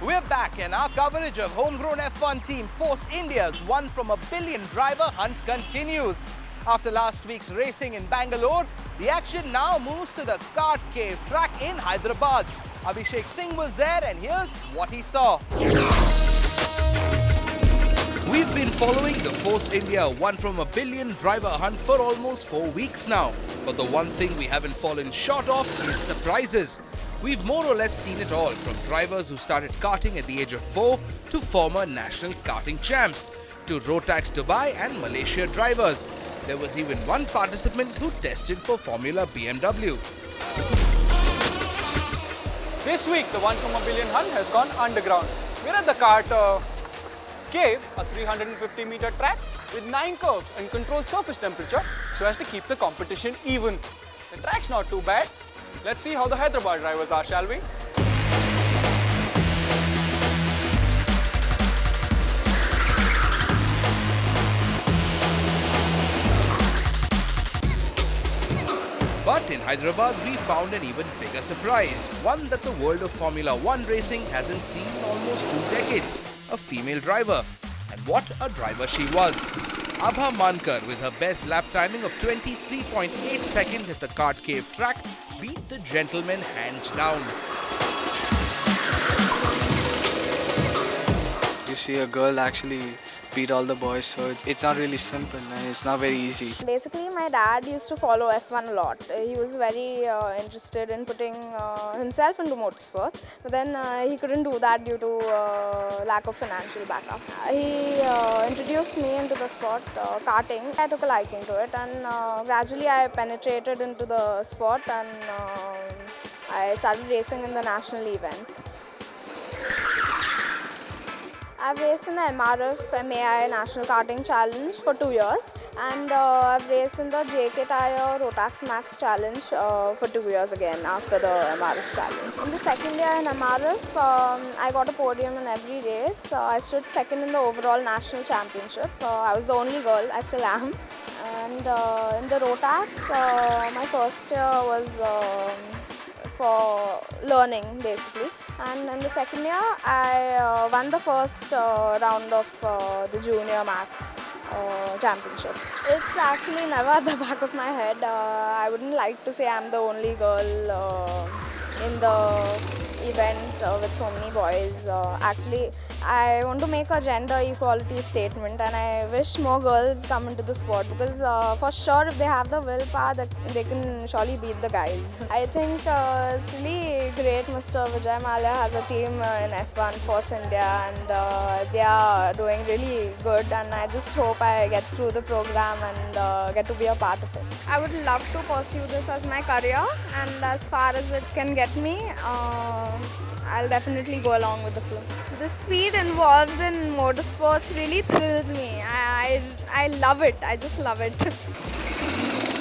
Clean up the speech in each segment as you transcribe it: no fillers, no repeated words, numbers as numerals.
We're back and our coverage of homegrown F1 team Force India's one from a billion driver hunt continues. After last week's racing in Bangalore, the action now moves to the Kart Cave track in Hyderabad. Abhishek Singh was there and here's what he saw. We've been following the Force India one from a billion driver hunt for almost 4 weeks now. But the one thing we haven't fallen short of is surprises. We've more or less seen it all, from drivers who started karting at the age of 4 to former national karting champs, to Rotax Dubai and Malaysia drivers. There was even one participant who tested for Formula BMW. This week, the one from a billion hunt has gone underground. We're at the Kart Cave, a 350-meter track with 9 curves and controlled surface temperature so as to keep the competition even. The track's not too bad. Let's see how the Hyderabad drivers are, shall we? But in Hyderabad, we found an even bigger surprise, one that the world of Formula 1 racing hasn't seen in almost 2 decades, a female driver. And what a driver she was. Abha Mankar, with her best lap timing of 23.8 seconds at the Kart Cave track, beat the gentleman hands down. You see a girl actually beat all the boys, so it's not really simple and it's not very easy. Basically, my dad used to follow F1 a lot. He was very interested in putting himself into motorsports, but then he couldn't do that due to lack of financial backup. He introduced me into the sport, karting. I took a liking to it, and gradually I penetrated into the sport, and I started racing in the national events. I've raced in the MRF MAI National Karting Challenge for 2 years, and I've raced in the JK Tire Rotax Max Challenge for 2 years again after the MRF Challenge. In the second year in MRF, I got a podium in every race. I stood second in the overall national championship. I was the only girl, I still am. And in the Rotax, my first year was for learning basically, and in the second year I won the first round of the Junior Max Championship. It's actually never at the back of my head. I wouldn't like to say I'm the only girl in the event with so many boys. Actually, I want to make a gender equality statement, and I wish more girls come into the sport, because for sure if they have the willpower, they can surely beat the guys. I think it's really great Mr. Vijay Mallya has a team in F1 Force India, and they are doing really good, and I just hope I get through the program and get to be a part of it. I would love to pursue this as my career, and as far as it can get me, I'll definitely go along with the flow. The speed involved in motorsports really thrills me. I love it. I just love it.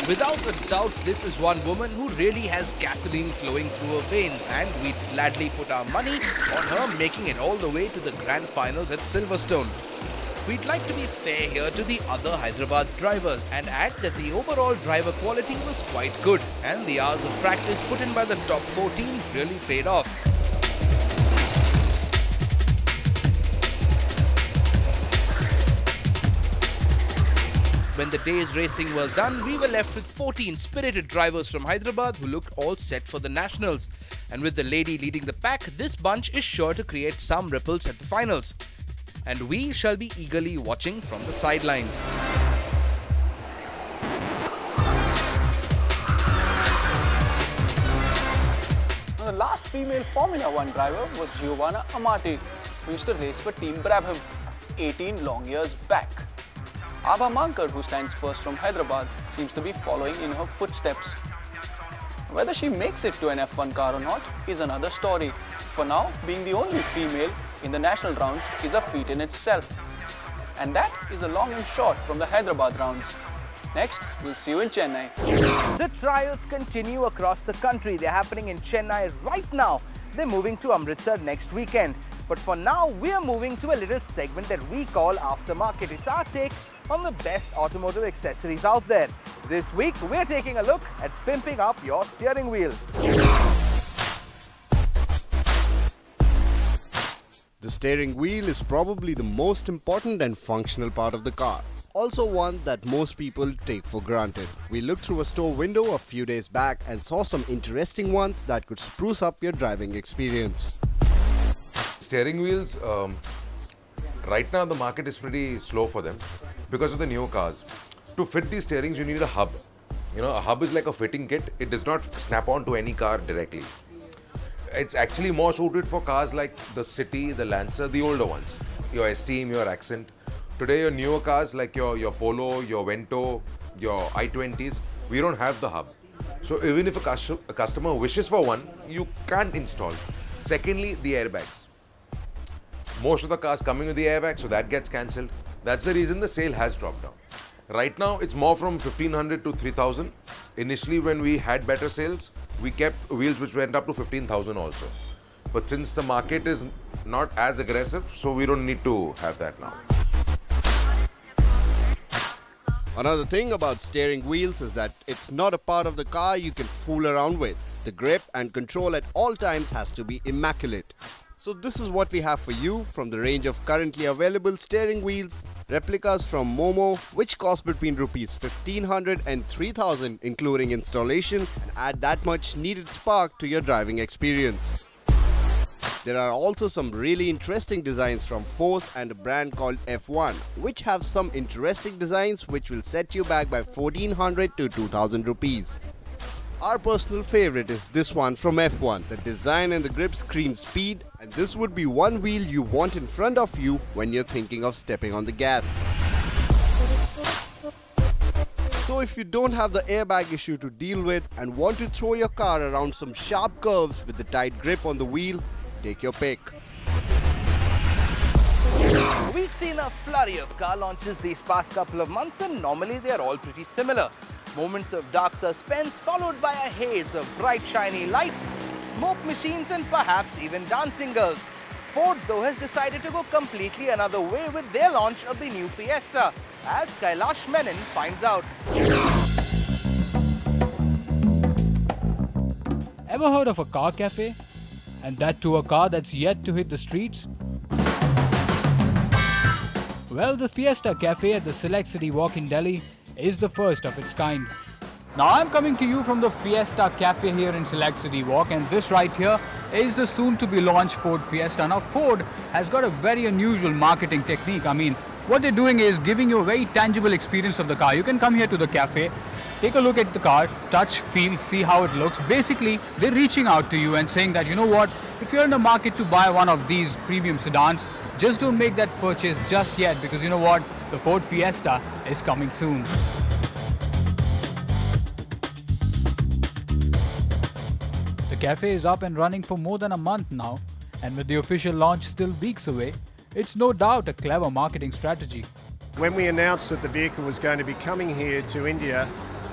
Without a doubt, this is one woman who really has gasoline flowing through her veins, and we'd gladly put our money on her making it all the way to the grand finals at Silverstone. We'd like to be fair here to the other Hyderabad drivers and add that the overall driver quality was quite good, and the hours of practice put in by the top 14 really paid off. When the day's racing was done, we were left with 14 spirited drivers from Hyderabad who looked all set for the nationals. And with the lady leading the pack, this bunch is sure to create some ripples at the finals. And we shall be eagerly watching from the sidelines. Now, the last female Formula 1 driver was Giovanna Amati, who used to race for Team Brabham 18 long years back. Abha Mankar, who stands first from Hyderabad, seems to be following in her footsteps. Whether she makes it to an F1 car or not is another story. For now, being the only female in the national rounds is a feat in itself. And that is a long and short from the Hyderabad rounds. Next, we'll see you in Chennai. The trials continue across the country. They're happening in Chennai right now. They're moving to Amritsar next weekend. But for now, we're moving to a little segment that we call Aftermarket. It's our take on the best automotive accessories out there. This week, we're taking a look at pimping up your steering wheel. The steering wheel is probably the most important and functional part of the car. Also one that most people take for granted. We looked through a store window a few days back and saw some interesting ones that could spruce up your driving experience. Steering wheels, right now the market is pretty slow for them because of the new cars. To fit these steerings, you need a hub. You know, a hub is like a fitting kit. It does not snap on to any car directly. It's actually more suited for cars like the City, the Lancer, the older ones. Your Esteem, your Accent. Today, your newer cars like your Polo, your Vento, your i20s, we don't have the hub. So even if a customer wishes for one, you can't install. Secondly, the airbags. Most of the cars coming with the airbag, so that gets cancelled. That's the reason the sale has dropped down. Right now, it's more from 1500 to 3000. Initially, when we had better sales, we kept wheels which went up to 15,000 also. But since the market is not as aggressive, so we don't need to have that now. Another thing about steering wheels is that it's not a part of the car you can fool around with. The grip and control at all times has to be immaculate. So this is what we have for you from the range of currently available steering wheels, replicas from Momo, which cost between rupees 1500 and 3000 including installation, and add that much needed spark to your driving experience. There are also some really interesting designs from Force and a brand called F1, which have some interesting designs which will set you back by 1400 to 2000 rupees. Our personal favorite is this one from F1. The design and the grip scream speed, and this would be one wheel you want in front of you when you're thinking of stepping on the gas. So if you don't have the airbag issue to deal with and want to throw your car around some sharp curves with the tight grip on the wheel, take your pick. We've seen a flurry of car launches these past couple of months, and normally they're all pretty similar. Moments of dark suspense followed by a haze of bright shiny lights, smoke machines and perhaps even dancing girls. Ford though has decided to go completely another way with their launch of the new Fiesta, as Kailash Menon finds out. Ever heard of a car cafe? And that to a car that's yet to hit the streets? Well, the Fiesta Cafe at the Select City Walk in Delhi is the first of its kind. Now I'm coming to you from the Fiesta Cafe here in Select City Walk, and this right here is the soon to be launched Ford Fiesta. Now Ford has got a very unusual marketing technique. I mean, what they're doing is giving you a very tangible experience of the car. You can come here to the cafe, take a look at the car, touch, feel, see how it looks. Basically, they're reaching out to you and saying that, you know what, if you're in the market to buy one of these premium sedans, just don't make that purchase just yet, because you know what, the Ford Fiesta is coming soon. The cafe is up and running for more than a month now, and with the official launch still weeks away, it's no doubt a clever marketing strategy. When we announced that the vehicle was going to be coming here to India,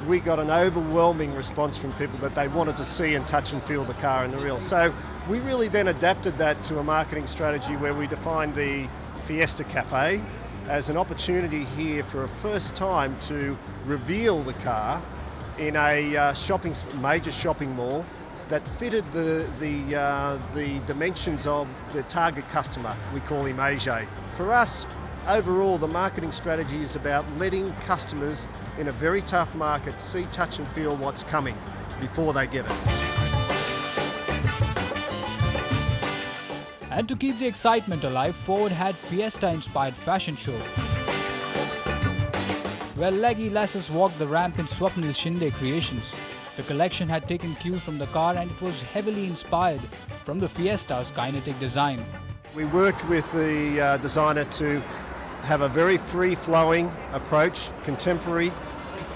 we got an overwhelming response from people that they wanted to see and touch and feel the car in the real. So we really then adapted that to a marketing strategy where we defined the Fiesta Cafe as an opportunity here for a first time to reveal the car in a major shopping mall that fitted the dimensions of the target customer. We call him AJ. For us, overall, the marketing strategy is about letting customers in a very tough market see, touch and feel what's coming before they get it. And to keep the excitement alive, Ford had Fiesta-inspired fashion show, where leggy lasses walked the ramp in Swapnil Shinde creations. The collection had taken cues from the car, and it was heavily inspired from the Fiesta's kinetic design. We worked with the designer to have a very free-flowing approach, contemporary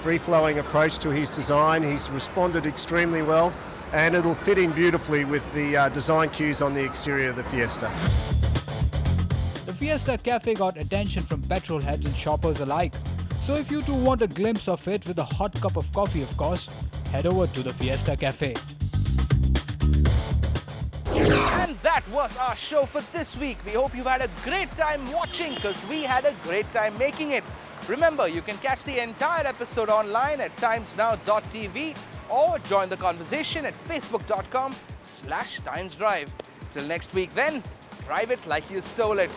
free-flowing approach to his design. He's responded extremely well, and it'll fit in beautifully with the design cues on the exterior of the Fiesta. The Fiesta Cafe got attention from petrol heads and shoppers alike. So if you too want a glimpse of it with a hot cup of coffee, of course, head over to the Fiesta Cafe. And that was our show for this week. We hope you've had a great time watching, because we had a great time making it. Remember, you can catch the entire episode online at timesnow.tv or join the conversation at facebook.com/timesdrive. Till next week then, drive it like you stole it.